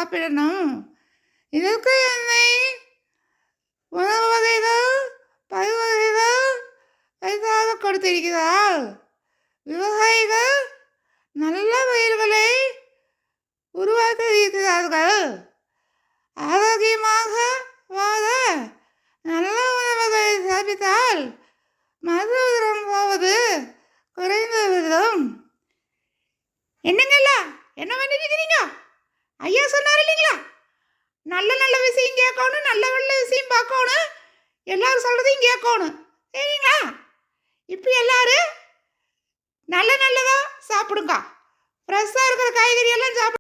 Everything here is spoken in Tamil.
சாப்பிடணும். இதற்கு என்னை உணவு வகைகள், பயிர் வகைகள் பரிசாக கொடுத்திருக்கிறார். விவசாயிகள் நல்ல பயிர்களை உருவாக்கி இருக்கிறார்கள். ஆரோக்கியமாக வாழ நல்ல உணவுகளை சாப்பிட்டால் மருத்துவம் போவது குறைந்துவிடும். என்னங்கல்ல, என்ன பண்ணிருக்கிறீங்க? ஐயா சொன்னார் இல்லைங்களா, நல்ல நல்ல விஷயம் கேட்கணும், நல்ல நல்ல விஷயம் பார்க்கணும், எல்லாரும் சொல்றதையும் கேட்கணும், சரிங்களா? இப்போ எல்லாரும் நல்ல நல்லதா சாப்பிடுங்க. ஃப்ரெஷ்ஷாக இருக்கிற காய்கறி எல்லாம் சாப்பிடு.